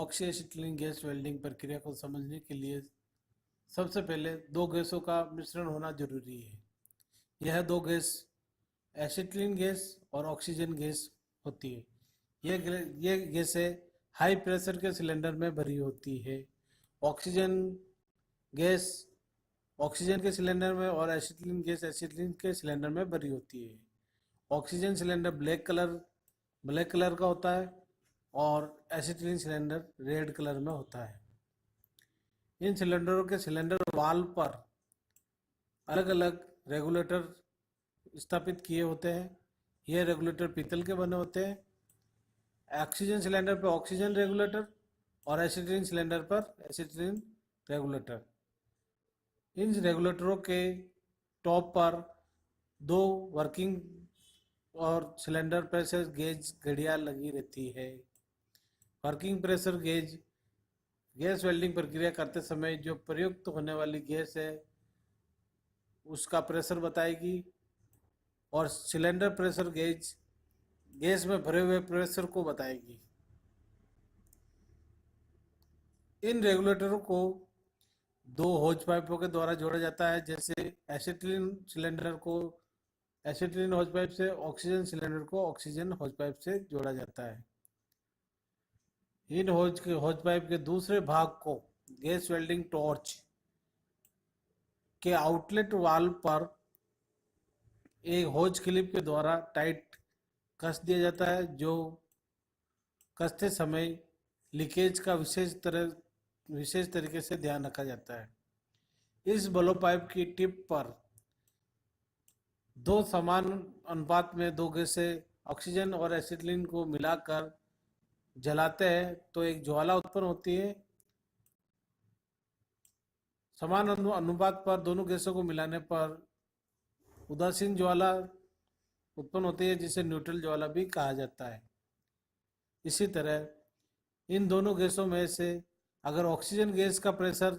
Oxy acetylene gas welding प्रक्रिया को समझने के लिए सबसे पहले दो गैसों का मिश्रण होना जरूरी है। यह दो गैस एसिटिलीन गैस और ऑक्सीजन गैस होती है। ये गैसें हाई प्रेशर के सिलेंडर में भरी होती है। ऑक्सीजन गैस ऑक्सीजन के सिलेंडर में और एसिटिलीन गैस एसिटिलीन के सिलेंडर में भरी होती है। ऑक्सीजन सिलेंडर ब्लैक कलर का होता है और एसिटिलीन सिलेंडर रेड कलर में होता है। इन सिलेंडरों के सिलेंडर वाल्व पर अलग अलग रेगुलेटर स्थापित किए होते हैं। ये रेगुलेटर पीतल के बने होते हैं। ऑक्सीजन सिलेंडर पर ऑक्सीजन रेगुलेटर और एसिटिलीन सिलेंडर पर एसिटिलीन रेगुलेटर। इन रेगुलेटरों के टॉप पर दो वर्किंग और सिलेंडर प्रेशर गेज घड़ियां लगी रहती है। Working pressure gauge gas welding प्रक्रिया करते समय जो प्रयुक्त होने वाली गैस है उसका प्रेशर बताएगी और सिलेंडर प्रेशर गेज गैस में भरे हुए प्रेशर को बताएगी। इन रेगुलेटरों को दो होज पाइपों के द्वारा जोड़ा जाता है। जैसे एसिटिलीन होज पाइप से ऑक्सीजन सिलेंडर को ऑक्सीजन होज पाइप से जोड़ा जाता है। इन होज पाइप के दूसरे भाग को गैस वेल्डिंग टॉर्च के आउटलेट वाल्व पर एक होज क्लिप के द्वारा टाइट कस दिया जाता है, जो कसते समय लीकेज का विशेष तरीके से ध्यान रखा जाता है। इस ब्लो पाइप की टिप पर दो समान अनुपात में दो गैसें ऑक्सीजन और एसिटिलीन को मिलाकर जलाते हैं तो एक ज्वाला उत्पन्न होती है। समान अनुपात पर दोनों गैसों को मिलाने पर उदासीन ज्वाला उत्पन्न होती है, जिसे न्यूट्रल ज्वाला भी कहा जाता है। इसी तरह इन दोनों गैसों में से अगर ऑक्सीजन गैस का प्रेशर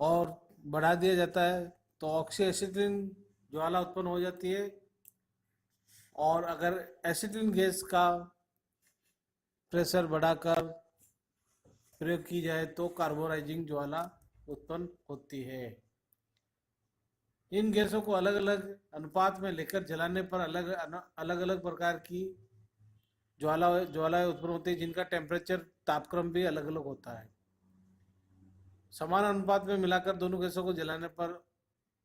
और बढ़ा दिया जाता है तो ऑक्सी एसिटिलीन ज्वाला उत्पन्न हो जाती है, और अगर एसिटिलीन गैस का प्रेशर बढ़ाकर प्रयोग की जाए तो कार्बोराइजिंग ज्वाला उत्पन्न होती है। इन गैसों को अलग अलग अनुपात में लेकर जलाने पर अलग अलग प्रकार की ज्वालाएं उत्पन्न होती है, जिनका टेम्परेचर तापक्रम भी अलग अलग होता है। समान अनुपात में मिलाकर दोनों गैसों को जलाने पर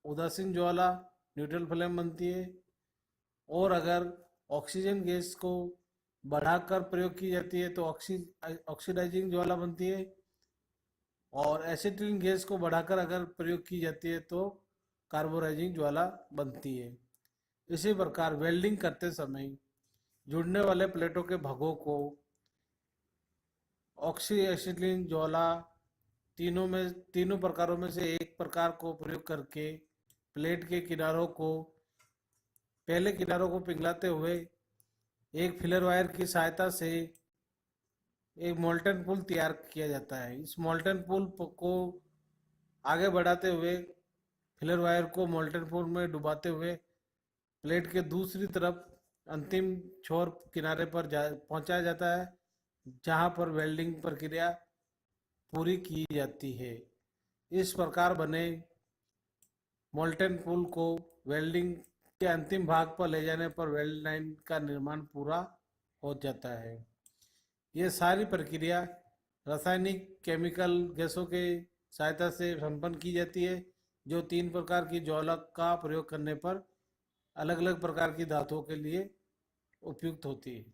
उदासीन ज्वाला न्यूट्रल फ्लेम बनती है, और अगर ऑक्सीजन गैस को बढ़ाकर प्रयोग की जाती है तो ऑक्सीडाइजिंग ज्वाला बनती है, और एसिटिलीन गैस को बढ़ाकर अगर प्रयोग की जाती है तो कार्बोराइजिंग ज्वाला बनती है। इसी प्रकार वेल्डिंग करते समय जुड़ने वाले प्लेटों के भागों को ऑक्सी एसिटिलीन ज्वाला तीनों प्रकारों में से एक प्रकार को प्रयोग करके प्लेट के किनारों को पिघलाते हुए एक फिलर वायर की सहायता से एक मोल्टन पुल तैयार किया जाता है। इस मोल्टन पुल को आगे बढ़ाते हुए फिलर वायर को मोल्टन पुल में डुबाते हुए प्लेट के दूसरी तरफ अंतिम छोर किनारे पर पहुंचाया जाता है, जहां पर वेल्डिंग प्रक्रिया पूरी की जाती है। इस प्रकार बने मोल्टन पुल को वेल्डिंग के अंतिम भाग पर ले जाने पर वेल्ड लाइन का निर्माण पूरा हो जाता है। ये सारी प्रक्रिया रासायनिक केमिकल गैसों के सहायता से संपन्न की जाती है, जो तीन प्रकार की ज्वाला का प्रयोग करने पर अलग अलग प्रकार की धातुओं के लिए उपयुक्त होती है।